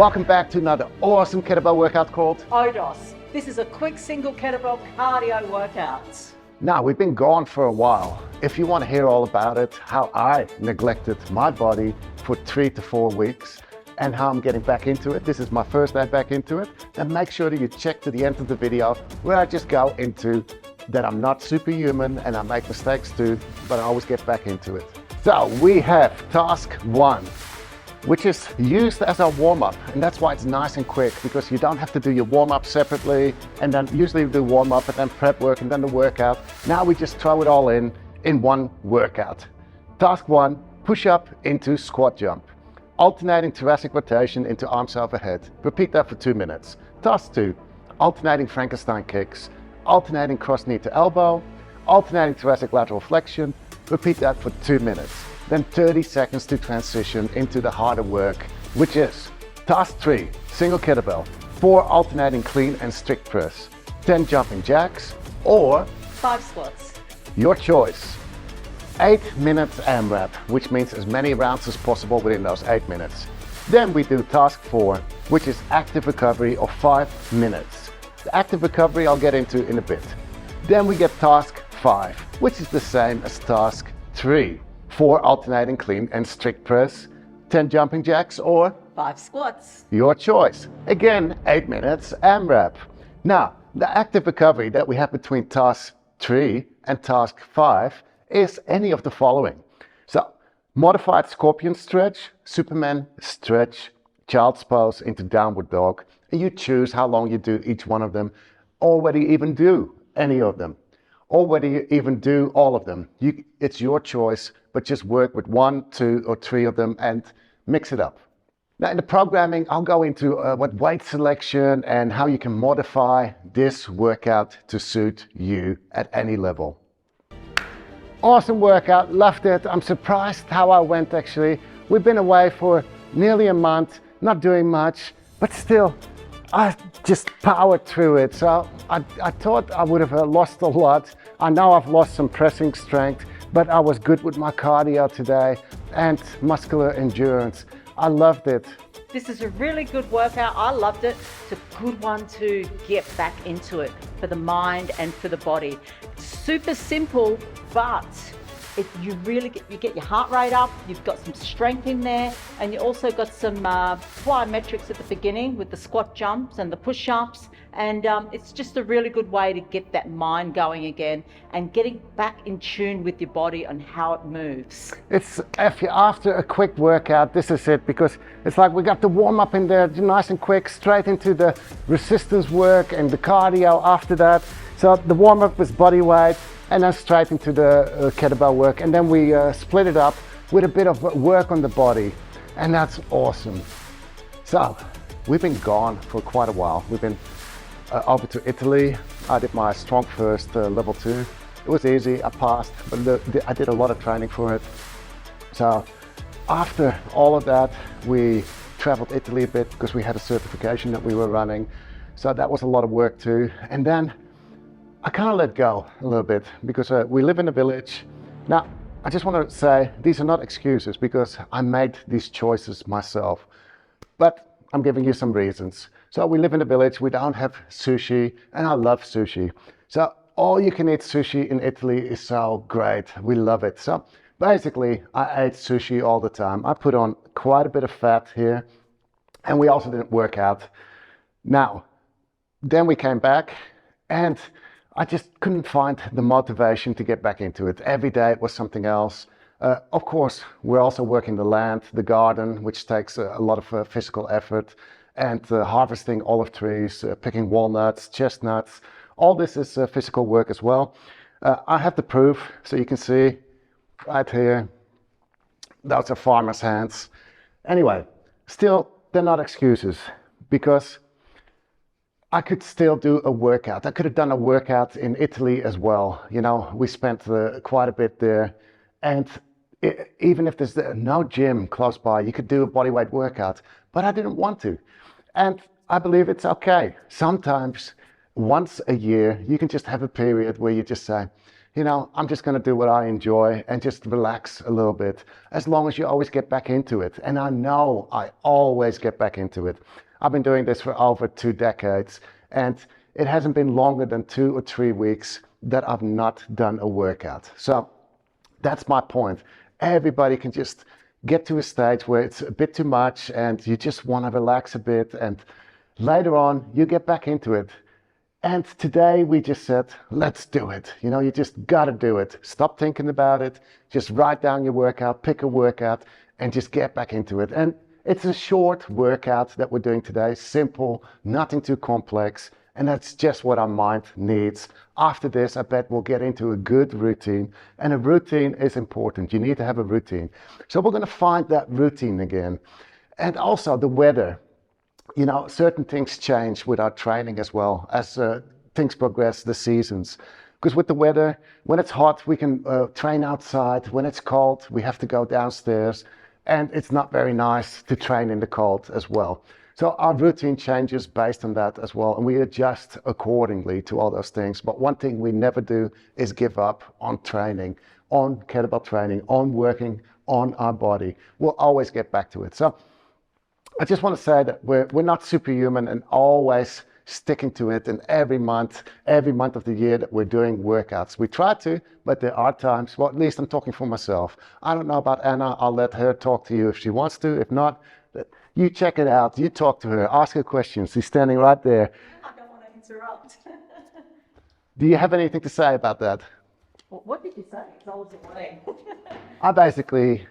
Welcome back to another awesome kettlebell workout called ODOS. This is a quick single kettlebell cardio workout. Now, we've been gone for a while. If you want to hear all about it, how I neglected my body for 3 to 4 weeks and how I'm getting back into it, this is my first day back into it, then make sure that you check to the end of the video where I just go into that I'm not superhuman and I make mistakes too, but I always get back into it. So we have task 1, which is used as our warm-up, and that's why it's nice and quick, because you don't have to do your warm-up separately and then usually we do warm-up and then prep work and then the workout. Now we just throw it all in one workout. Task 1, push up into squat jump, alternating thoracic rotation into arms overhead. Repeat that for 2 minutes. Task 2, alternating Frankenstein kicks, alternating cross knee to elbow, alternating thoracic lateral flexion. Repeat that for 2 minutes. Then 30 seconds to transition into the harder work, which is task 3, single kettlebell, 4 alternating clean and strict press, 10 jumping jacks, or 5 squats. Your choice. 8 minutes AMRAP, which means as many rounds as possible within those 8 minutes. Then we do task 4, which is active recovery of 5 minutes. The active recovery I'll get into in a bit. Then we get task 5, which is the same as task 3. 4 alternating clean and strict press, 10 jumping jacks, or 5 squats. Your choice. Again, 8 minutes AMRAP. Now, the active recovery that we have between task 3 and task 5 is any of the following. So, modified scorpion stretch, Superman stretch, child's pose into downward dog, and you choose how long you do each one of them, or whether you even do any of them, or whether you even do all of them. It's your choice, but just work with 1, 2, or 3 of them and mix it up. Now in the programming, I'll go into what weight selection and how you can modify this workout to suit you at any level. Awesome workout, loved it. I'm surprised how I went actually. We've been away for nearly a month, not doing much, but still, I just powered through it. So I thought I would have lost a lot. I know I've lost some pressing strength, but I was good with my cardio today and muscular endurance. I loved it. This is a really good workout. I loved it. It's a good one to get back into it for the mind and for the body. Super simple, but you get your heart rate up, you've got some strength in there, and you also got some plyometrics at the beginning with the squat jumps and the push-ups, and it's just a really good way to get that mind going again and getting back in tune with your body and how it moves. It's after a quick workout, this is it, because it's like we got the warm-up in there nice and quick, straight into the resistance work and the cardio after that. So the warm-up was body weight, and then straight into the kettlebell work, and then we split it up with a bit of work on the body, and that's awesome. So we've been gone for quite a while. We've been over to Italy. I did my strong first level 2. It was easy, I passed, but I did a lot of training for it. So after all of that, we traveled Italy a bit because we had a certification that we were running. So that was a lot of work too. And then I kind of let go a little bit because we live in a village. Now, I just want to say these are not excuses because I made these choices myself, but I'm giving you some reasons. So we live in a village, we don't have sushi, and I love sushi. So all you can eat sushi in Italy is so great. We love it. So basically, I ate sushi all the time. I put on quite a bit of fat here, and we also didn't work out. Now, then we came back, and I just couldn't find the motivation to get back into it. Every day it was something else. Of course, we're also working the land, the garden, which takes a lot of physical effort, and harvesting olive trees, picking walnuts, chestnuts. All this is physical work as well. I have the proof, so you can see right here. Those are farmers' hands. Anyway, still, they're not excuses because I could still do a workout. I could have done a workout in Italy as well. You know, we spent quite a bit there. And even if there's no gym close by, you could do a bodyweight workout, but I didn't want to. And I believe it's okay. Sometimes, once a year, you can just have a period where you just say, you know, I'm just going to do what I enjoy and just relax a little bit, as long as you always get back into it. And I know I always get back into it. I've been doing this for over 2 decades, and it hasn't been longer than 2 or 3 weeks that I've not done a workout. So that's my point. Everybody can just get to a stage where it's a bit too much and you just want to relax a bit, and later on you get back into it. And today we just said, let's do it. You know, you just got to do it. Stop thinking about it. Just write down your workout, pick a workout, and just get back into it. And it's a short workout that we're doing today. Simple, nothing too complex. And that's just what our mind needs. After this, I bet we'll get into a good routine. And a routine is important. You need to have a routine. So we're going to find that routine again. And also the weather. You know, certain things change with our training as well as things progress, the seasons. Because with the weather, when it's hot, we can train outside. When it's cold, we have to go downstairs. And it's not very nice to train in the cold as well. So our routine changes based on that as well. And we adjust accordingly to all those things. But one thing we never do is give up on training, on kettlebell training, on working on our body. We'll always get back to it. So I just want to say that we're not superhuman and always sticking to it. And every month of the year that we're doing workouts. We try to, but there are times, well, at least I'm talking for myself. I don't know about Anna. I'll let her talk to you if she wants to. If not, you check it out. You talk to her. Ask her questions. She's standing right there. I don't want to interrupt. Do you have anything to say about that? Well, what did you say? 'Cause I was away. I basically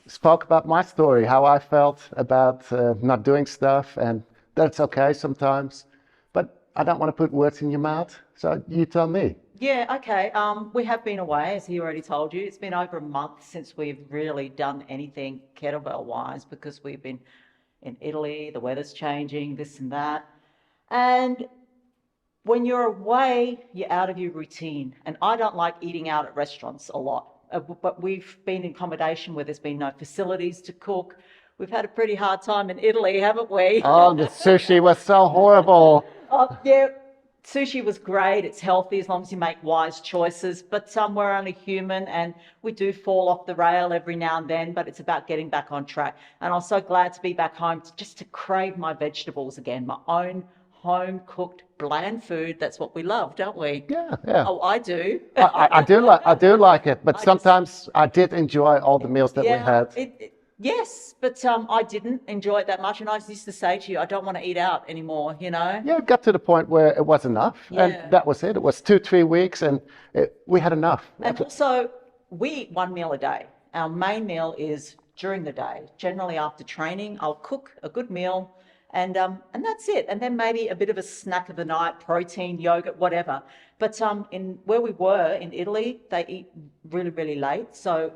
spoke about my story, how I felt about not doing stuff, and that's okay sometimes, but I don't want to put words in your mouth, so you tell me. Yeah, okay. We have been away, as he already told you. It's been over a month since we've really done anything kettlebell-wise, because we've been in Italy, the weather's changing, this and that. And when you're away, you're out of your routine. And I don't like eating out at restaurants a lot. But we've been in accommodation where there's been no facilities to cook. We've had a pretty hard time in Italy, haven't we? Oh, the sushi was so horrible. Oh, yeah, sushi was great. It's healthy as long as you make wise choices. But we're only human, and we do fall off the rail every now and then, but it's about getting back on track. And I'm so glad to be back home just to crave my vegetables again, my own home-cooked bland food. That's what we love, don't we? Yeah, yeah. Oh, I do. I do like it, but sometimes I did enjoy all the meals that we had. Yes, but I didn't enjoy it that much, and I used to say to you, I don't want to eat out anymore, you know? Yeah, it got to the point where it was enough, and that was it. It was 2-3 weeks, and we had enough. And also, we eat one meal a day. Our main meal is during the day. Generally after training, I'll cook a good meal, and that's it. And then maybe a bit of a snack of the night, protein, yogurt, whatever. But in where we were in Italy, they eat really, really late. So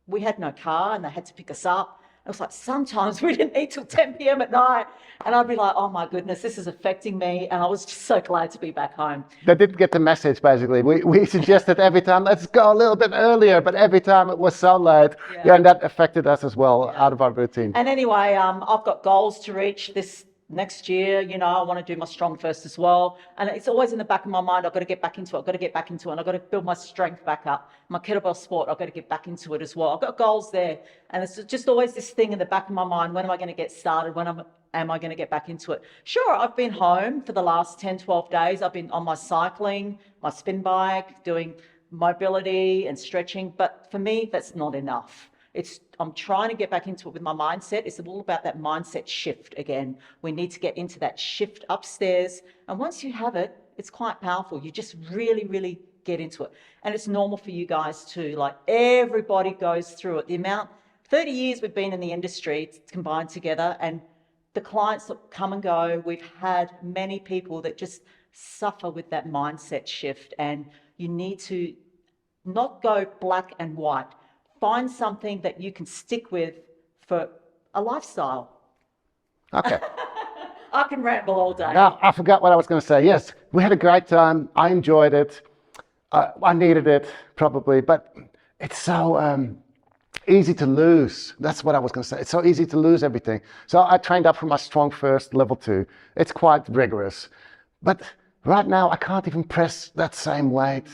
we had no car and they had to pick us up. It was like sometimes we didn't eat till 10 p.m. at night. And I'd be like, oh my goodness, this is affecting me. And I was just so glad to be back home. They didn't get the message, basically. We suggested every time, let's go a little bit earlier. But every time it was so late. Yeah, and that affected us as well, out of our routine. And anyway, I've got goals to reach this next year. You know, I want to do my strong first as well. And it's always in the back of my mind, I've got to get back into it. I've got to get back into it. And I've got to build my strength back up. My kettlebell sport, I've got to get back into it as well. I've got goals there. And it's just always this thing in the back of my mind, when am I going to get started? When am I going to get back into it? Sure, I've been home for the last 10, 12 days. I've been on my cycling, my spin bike, doing mobility and stretching. But for me, that's not enough. I'm trying to get back into it with my mindset. It's all about that mindset shift again. We need to get into that shift upstairs. And once you have it, it's quite powerful. You just really, really get into it. And it's normal for you guys too. Like, everybody goes through it. 30 years we've been in the industry combined together, and the clients that come and go, we've had many people that just suffer with that mindset shift. And you need to not go black and white. Find something that you can stick with for a lifestyle. Okay. I can ramble all day. No, I forgot what I was going to say. Yes, we had a great time. I enjoyed it. I needed it, probably. But it's so easy to lose. That's what I was going to say. It's so easy to lose everything. So I trained up for my strong first level 2. It's quite rigorous. But right now, I can't even press that same weight.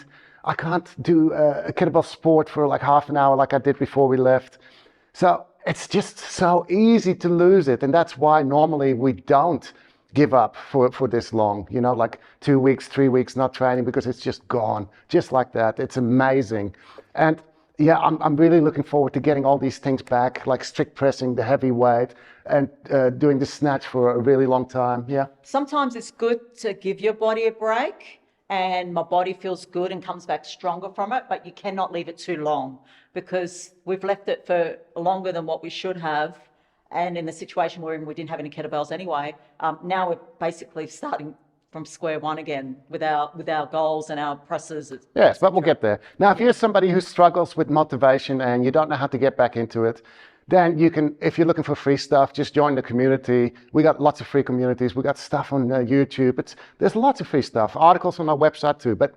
I can't do a kettlebell sport for like half an hour like I did before we left. So it's just so easy to lose it. And that's why normally we don't give up for this long, you know, like 2 weeks, 3 weeks not training, because it's just gone, just like that. It's amazing. And yeah, I'm really looking forward to getting all these things back, like strict pressing, the heavy weight, and doing the snatch for a really long time. Yeah. Sometimes it's good to give your body a break, and my body feels good and comes back stronger from it, but you cannot leave it too long, because we've left it for longer than what we should have. And in the situation we're in, we didn't have any kettlebells anyway. Now we're basically starting from square one again with our goals and our presses. Yes, but we'll get there. Now, if you're somebody who struggles with motivation and you don't know how to get back into it, then you can, if you're looking for free stuff, just join the community. We got lots of free communities. We got stuff on YouTube. There's lots of free stuff, articles on our website too. But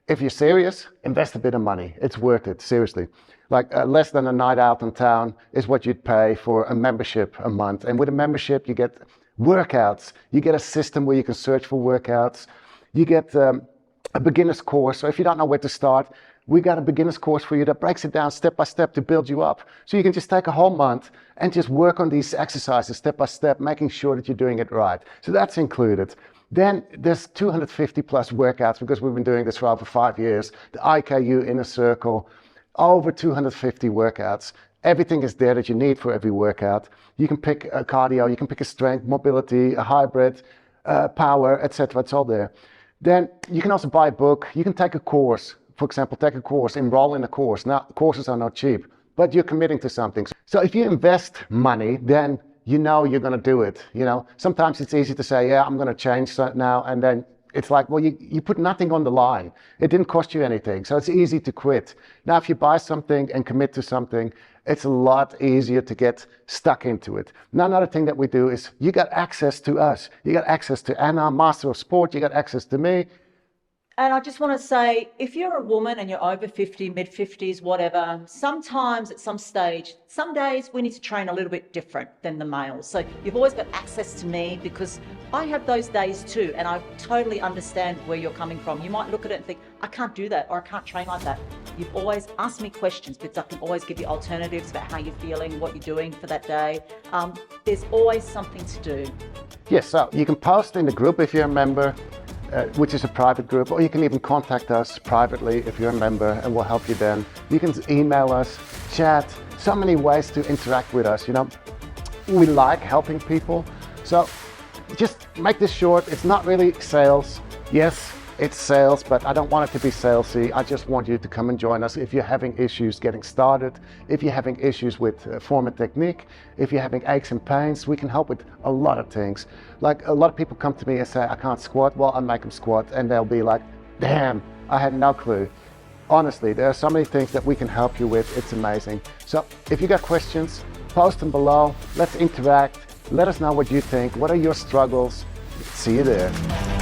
if you're serious, invest a bit of money. It's worth it, seriously. Like less than a night out in town is what you'd pay for a membership a month. And with a membership, you get workouts. You get a system where you can search for workouts. You get a beginner's course. So if you don't know where to start, we got a beginner's course for you that breaks it down step by step to build you up. So you can just take a whole month and just work on these exercises step by step, making sure that you're doing it right. So that's included. Then there's 250 plus workouts, because we've been doing this for over 5 years. The IKU Inner Circle, over 250 workouts. Everything is there that you need for every workout. You can pick a cardio, you can pick a strength, mobility, a hybrid, power, etc. It's all there. Then you can also buy a book. You can take a course. For example, take a course, enroll in a course. Now, courses are not cheap, but you're committing to something. So if you invest money, then you know you're going to do it. You know, sometimes it's easy to say, yeah, I'm going to change that now. And then it's like, well, you put nothing on the line. It didn't cost you anything. So it's easy to quit. Now, if you buy something and commit to something, it's a lot easier to get stuck into it. Now, another thing that we do is you got access to us. You got access to Anna, Master of Sport. You got access to me. And I just want to say, if you're a woman and you're over 50, mid-50s, whatever, sometimes at some stage, some days we need to train a little bit different than the males. So you've always got access to me, because I have those days too, and I totally understand where you're coming from. You might look at it and think, I can't do that, or I can't train like that. You've always asked me questions, because I can always give you alternatives about how you're feeling, what you're doing for that day. There's always something to do. Yes, so you can post in the group if you're a member, which is a private group, or you can even contact us privately if you're a member, and we'll help you then. You can email us, chat, so many ways to interact with us. You know, we like helping people. So just make this short. It's not really sales. Yes, it's sales, but I don't want it to be salesy. I just want you to come and join us if you're having issues getting started, if you're having issues with form and technique, if you're having aches and pains. We can help with a lot of things. Like, a lot of people come to me and say, I can't squat. Well, I make them squat, and they'll be like, damn, I had no clue. Honestly, there are so many things that we can help you with. It's amazing. So if you got questions, post them below. Let's interact. Let us know what you think. What are your struggles? See you there.